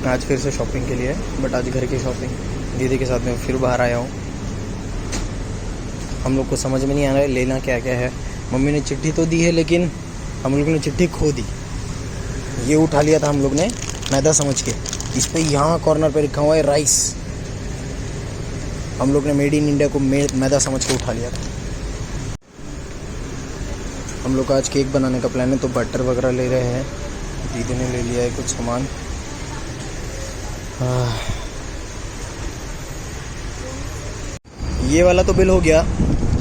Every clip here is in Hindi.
आज फिर से शॉपिंग के लिए, बट आज घर की शॉपिंग। दीदी के साथ में फिर बाहर आया हूँ। हम लोग को समझ में नहीं आ रहा है लेना क्या क्या है। मम्मी ने चिट्ठी तो दी है लेकिन हम लोग ने चिट्ठी खो दी। ये उठा लिया था हम लोग ने मैदा समझ के। इस पे यहाँ कॉर्नर पे लिखा हुआ है राइस। हम लोग ने मेड इन इंडिया को मैदा समझ के उठा लिया था। हम लोग का आज केक बनाने का प्लान है, तो बटर वगैरह ले रहे हैं। दीदी ने ले लिया है कुछ सामान। ये वाला तो बिल हो गया,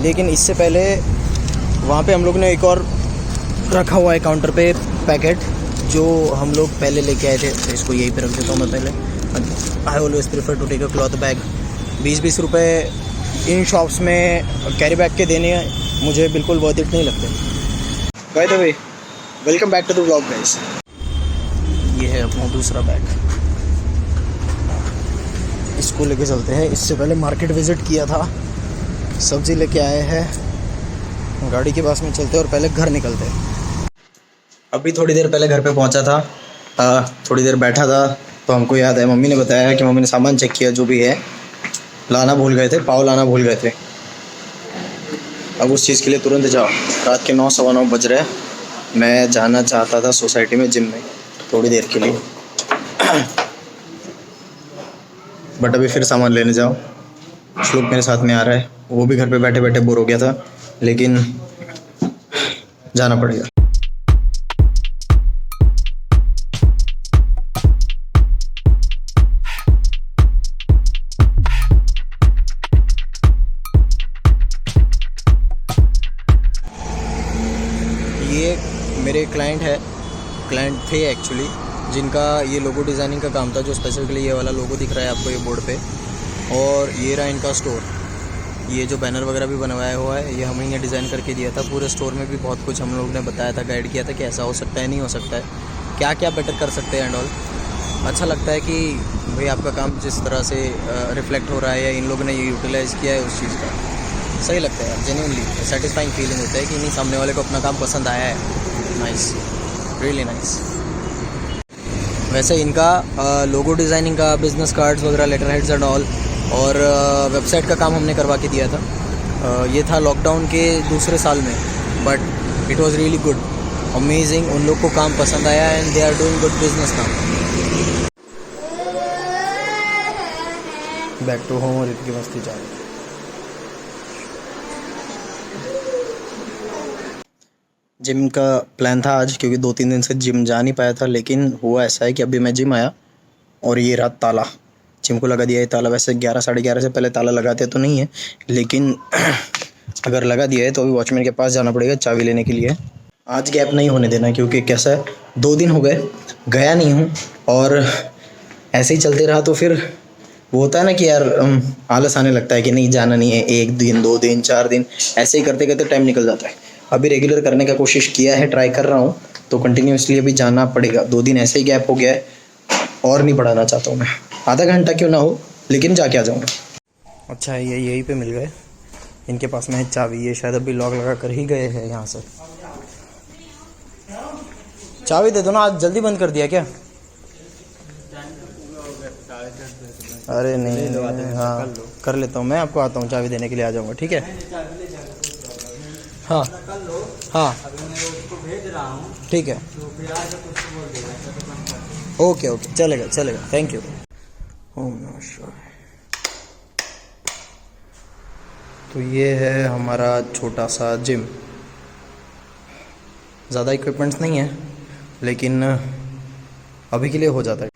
लेकिन इससे पहले वहाँ पे हम लोग ने एक और रखा हुआ है काउंटर पे पैकेट, जो हम लोग पहले लेके आए थे। तो इसको यहीं पे रख देता हूँ मैं पहले। I always prefer to take a cloth bag. 20-20 रुपये इन शॉप्स में कैरी बैग के देने मुझे बिल्कुल वर्थ इट नहीं लगते। By the way, welcome back to the vlog guys. ये है अपना दूसरा बैग, इसको लेके चलते हैं। इससे पहले मार्केट विज़िट किया था, सब्ज़ी लेके आए हैं। गाड़ी के पास में चलते और पहले घर निकलते हैं। अभी थोड़ी देर पहले घर पे पहुंचा था, थोड़ी देर बैठा था तो हमको याद है, मम्मी ने बताया कि मम्मी ने सामान चेक किया, जो भी है लाना भूल गए थे, पाव लाना भूल गए थे। अब उस चीज़ के लिए तुरंत जाओ। रात के 9 सवा 9 बज रहे हैं। मैं जाना चाहता था सोसाइटी में जिम में थोड़ी देर के लिए, बट अभी फिर सामान लेने जाओ। श्लोक मेरे साथ में आ रहा है, वो भी घर पे बैठे बैठे बोर हो गया था, लेकिन जाना पड़ेगा। ये मेरे क्लाइंट थे एक्चुअली, जिनका ये लोगो डिज़ाइनिंग का काम था, जो स्पेसिफिकली ये वाला लोगो दिख रहा है आपको ये बोर्ड पे। और ये रहा इनका स्टोर। ये जो बैनर वगैरह भी बनवाया हुआ है, ये हमने डिज़ाइन करके दिया था। पूरे स्टोर में भी बहुत कुछ हम लोग ने बताया था, गाइड किया था कि ऐसा हो सकता है, नहीं हो सकता है, क्या क्या बेटर कर सकते हैं एंड ऑल। अच्छा लगता है कि भाई आपका काम जिस तरह से रिफ्लेक्ट हो रहा है, या इन लोगों ने ये यूटिलाइज़ किया है उस चीज़ का, सही लगता है यार। जेन्युइनली सेटिस्फाइंग फीलिंग होता है कि नहीं, सामने वाले को अपना काम पसंद आया है। Nice, really nice. वैसे इनका लोगो डिज़ाइनिंग का, बिज़नेस कार्ड्स वगैरह, लेटर हेड्स एंड ऑल, और वेबसाइट का काम हमने करवा के दिया था। ये था लॉकडाउन के दूसरे साल में, but it was really good, amazing. उन लोग को काम पसंद आया and they are doing good business now. Back to home और इनकी मस्ती चालू। जिम का प्लान था आज, क्योंकि 2-3 दिन से जिम जा नहीं पाया था, लेकिन हुआ ऐसा है कि अभी मैं जिम आया और ये रात ताला जिम को लगा दिया है। ताला वैसे 11 साढ़े 11 से पहले ताला लगाते तो नहीं है, लेकिन अगर लगा दिया है तो अभी वॉचमैन के पास जाना पड़ेगा चाबी लेने के लिए। आज गैप नहीं होने देना, क्योंकि कैसा है 2 दिन हो गए गया नहीं हूँ, और ऐसे ही चलते रहा तो फिर वो होता है ना कि यार आलस आने लगता है कि नहीं जाना नहीं है। 1 दिन 2 दिन 4 दिन ऐसे ही करते करते टाइम निकल जाता है। अभी रेगुलर करने का कोशिश किया है, ट्राई कर रहा हूँ, तो कंटिन्यूसली अभी जाना पड़ेगा। 2 दिन ऐसे ही गैप हो गया है, और नहीं बढ़ाना चाहता हूँ मैं। आधा घंटा क्यों ना हो, लेकिन जाके आ जाऊँगा। अच्छा ये यहीं पे मिल गए, इनके पास में है चाबी। ये शायद अभी लॉक लगा कर ही गए हैं यहाँ से। चाबी दे दो ना, आज जल्दी बंद कर दिया क्या? अरे नहीं, हाँ कर लेता हूँ मैं, आपको आता हूँ चाबी देने के लिए, आ जाऊँगा, ठीक है? हाँ हाँ ठीक है, ओके ओके, चलेगा चलेगा, थैंक यू। ओम नमः शिवाय। तो ये है हमारा छोटा सा जिम। ज़्यादा इक्विपमेंट्स नहीं है, लेकिन अभी के लिए हो जाता है।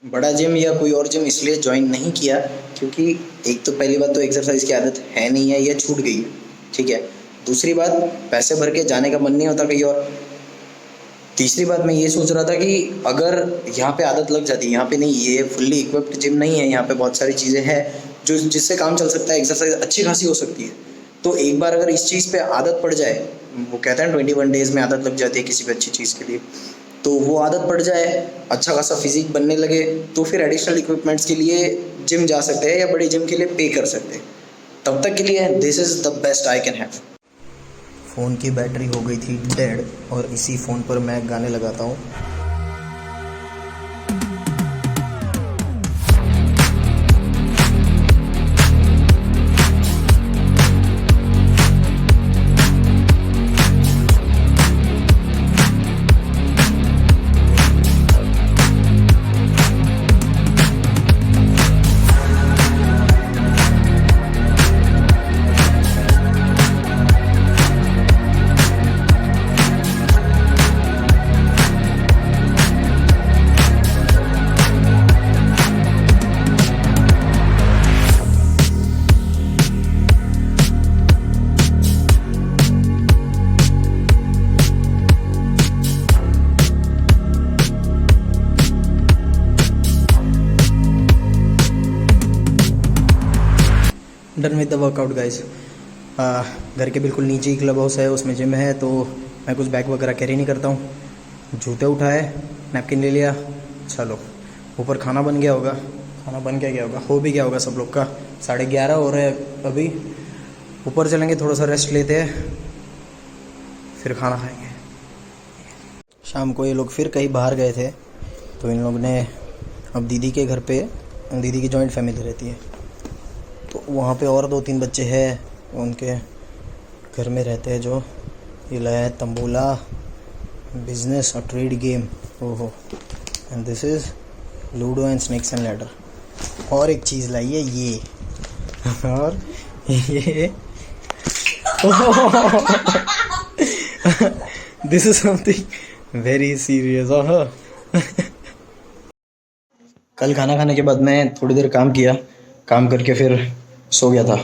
बड़ा जिम या कोई और जिम इसलिए ज्वाइन नहीं किया, क्योंकि एक तो पहली बात तो एक्सरसाइज की आदत है नहीं है, ये छूट गई, ठीक है। दूसरी बात, पैसे भर के जाने का मन नहीं होता कहीं और। तीसरी बात, मैं ये सोच रहा था कि अगर यहाँ पे आदत लग जाती, यहाँ पे नहीं, ये फुल्ली इक्विप्ड जिम नहीं है, यहाँ पे बहुत सारी चीज़ें हैं जो जिससे काम चल सकता है, एक्सरसाइज अच्छी खासी हो सकती है। तो एक बार अगर इस चीज़ पे आदत पड़ जाए, वो कहते हैं 21 डेज़ में आदत लग जाती है किसी भी अच्छी चीज़ के लिए, तो वो आदत पड़ जाए, अच्छा खासा फिजिक बनने लगे, तो फिर एडिशनल इक्विपमेंट्स के लिए जिम जा सकते हैं या बड़ी जिम के लिए पे कर सकते हैं। तब तक के लिए this is the best I can have. Phone की बैटरी हो गई थी डेड, और इसी फ़ोन पर मैं गाने लगाता हूँ। Done with the workout guys. घर के बिल्कुल नीचे ही क्लब हाउस है, उसमें जिम है, तो मैं कुछ बैग वगैरह कैरी नहीं करता हूँ। जूते उठाए, नैपकिन ले लिया, चलो ऊपर खाना बन गया होगा। खाना बन क्या गया होगा, हो भी गया होगा सब लोग का। 11:30 हो रहे हैं अभी। ऊपर चलेंगे, थोड़ा सा रेस्ट लेते हैं, फिर खाना खाएंगे। शाम को ये लोग फिर कहीं बाहर गए थे, तो इन लोग ने अब दीदी के घर पे, दीदी की जॉइंट फैमिली रहती है, तो वहाँ पे और 2-3 बच्चे हैं उनके घर में रहते हैं, जो ये लाया है तंबोला बिजनेस और ट्रेड गेम। ओहो, and this is ludo and snakes and ladder. और एक चीज़ लाई है ये, और ये this is something very serious. कल खाना खाने के बाद मैं थोड़ी देर काम किया, काम करके फिर सो गया था।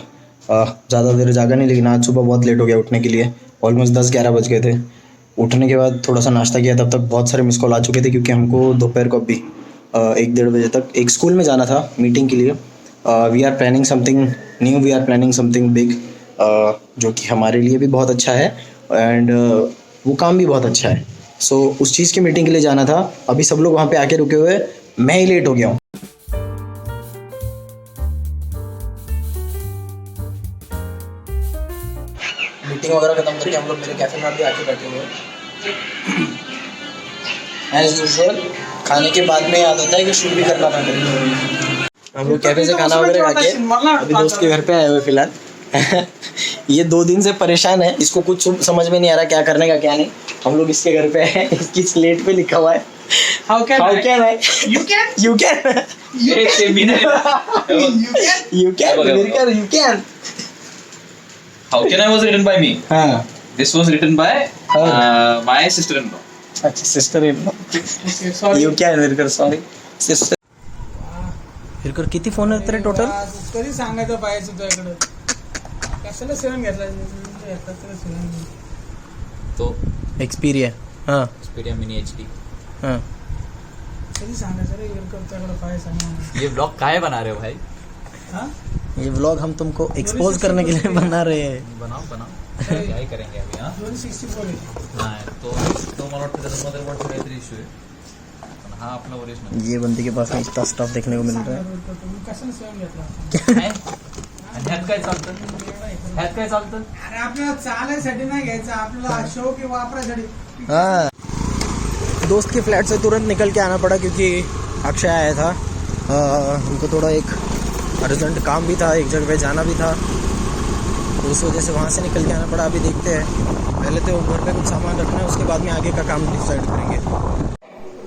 ज़्यादा देर जागा नहीं, लेकिन आज सुबह बहुत लेट हो गया उठने के लिए। ऑलमोस्ट 10-11 बज गए थे। उठने के बाद थोड़ा सा नाश्ता किया, तब तक बहुत सारे मिस कॉल आ चुके थे, क्योंकि हमको दोपहर को अभी 1-1:30 बजे तक एक स्कूल में जाना था मीटिंग के लिए। We are planning something new, we are planning something big, जो कि हमारे लिए भी बहुत अच्छा है, एंड वो काम भी बहुत अच्छा है। सो उस चीज़ की मीटिंग के लिए जाना था। अभी सब लोग वहाँ पे आके रुके हुए, मैं ही लेट हो गया हूँ। मीटिंग वगैरह खत्म करके हम लोग मेरे कैफे में भी आके बैठे हुए हैं। एज यूजुअल खाने के बाद में याद आता है कि शूट भी करना था। हम लोग कैफे से खाना वगैरह खा के अभी दोस्त के घर पे आए हुए फिलहाल। ये 2 दिन से परेशान है, इसको कुछ समझ में नहीं आ रहा क्या करने का क्या नहीं। हम लोग इसके घर पे हैं, इसकी स्लेट पे लिखा हुआ है How can I? You can. You can. You can. How can I was written by me. हाँ. This was written by my sister-in-law. अच्छा, sister-in-law. You can Virkar, sorry. Sister. Virkar किती फोन आहेत रे टोटल? कधी सांगायचं पाहिजे तुझ्याकडे. कशाला सेवन घेतला? तो Xperia. हाँ. Xperia Mini HD. हाँ. कधी सांगायचं रे तुझ्याकडे पाहिजे सांग. ये ब्लॉग काहे बना रहे हो भाई? हाँ? ये व्लॉग हम तुमको एक्सपोज करने के लिए बना रहे हैं. बनाओ क्या ही करेंगे अभी. हाँ 264 नाही तो मला वाटतं त्याच्यामध्ये वाटतं काहीतरी इश्यू आहे, पण हा आपला ओरिजिनल. ये बंदी के पास में इतना स्टफ देखने को मिल रहा है. कशाला सेवन घेतला? ह्यात काय चालतं? अरे आपल्याला चालायसाठी नाही घ्यायचं, आपल्याला शो की वापरायसाठी. हाँ. दोस्त के फ्लैट से तुरंत निकल के आना पड़ा, क्योंकि अक्षय आया था. हमको थोड़ा एक अर्जेंट काम भी था, एक जगह पे जाना भी था, तो उस वजह से वहाँ से निकल के आना पड़ा. अभी देखते हैं, पहले तो घर पे कुछ सामान रखना है, उसके बाद में आगे का काम डिसाइड करेंगे.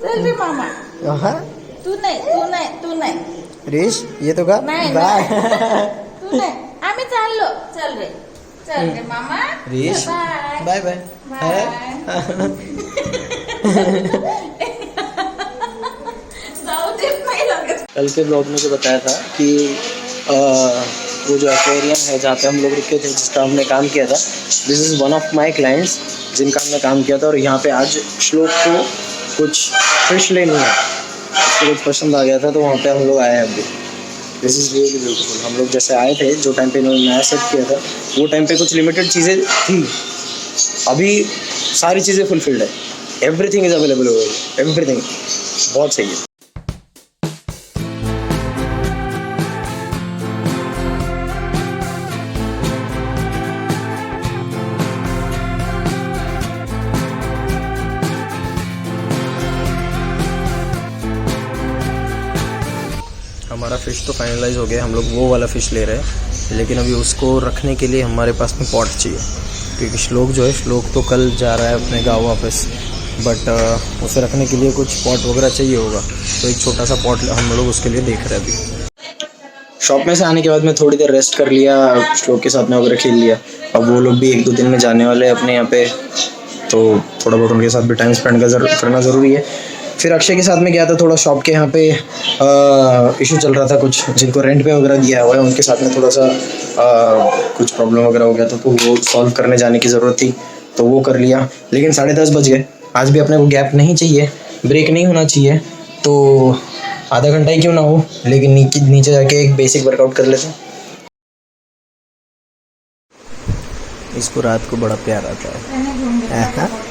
चल रे मामा. हाँ तू नाही. रेश ये तो का नाही, बाय. तू नाही. आम्ही चाललो. चल रे मामा. रेश बाय. Bye bye. जाऊ देत नाही लगेच. कल के ब्लॉग में जो बताया था कि वो जो एक्वेरियम है जहाँ पे हम लोग रुके थे, जिसका हमने काम किया था, this is one of my clients जिनका हमने काम किया था. और यहाँ पे आज श्लोक को कुछ फिश लेनी है, उसको कुछ पसंद आ गया था, तो वहाँ पे हम लोग आए हैं अभी. This is really beautiful. हम लोग जैसे आए थे, जो टाइम पे इन्होंने नया सेट किया था, वो टाइम पे कुछ लिमिटेड चीज़ें थी. अभी सारी चीज़ें फुलफिल्ड है. Everything is available. एवरीथिंग बहुत सही है. हमारा फ़िश तो फाइनलाइज हो गया. हम लोग वो वाला फ़िश ले रहे हैं, लेकिन अभी उसको रखने के लिए हमारे पास में पॉट चाहिए, क्योंकि श्लोक तो कल जा रहा है अपने गाँव वापस, बट उसे रखने के लिए कुछ पॉट वगैरह चाहिए होगा. तो एक छोटा सा पॉट हम लोग उसके लिए देख रहे हैं अभी. शॉप में से आने के बाद में थोड़ी देर रेस्ट कर लिया, श्लोक के साथ में वगैरह खेल लिया. अब वो लोग भी 1-2 दिन में जाने वाले हैं अपने यहाँ पे, तो थोड़ा बहुत उनके साथ भी टाइम स्पेंड करना ज़रूरी है. फिर अक्षय के साथ में गया था, थोड़ा शॉप के यहाँ पे इशू चल रहा था कुछ, जिनको रेंट पे वगैरह दिया हुआ है उनके साथ में थोड़ा सा कुछ प्रॉब्लम वगैरह हो गया था, तो वो सॉल्व करने जाने की ज़रूरत थी, तो वो कर लिया. लेकिन 10:30 बज गए. आज भी अपने को गैप नहीं चाहिए, ब्रेक नहीं होना चाहिए, तो आधा घंटा ही क्यों ना हो, लेकिन नीचे जाके एक बेसिक वर्कआउट कर लेते हैं. इसको रात को बड़ा प्यार आता है। त्याने घेऊन घेतला हाँ। बॉटल.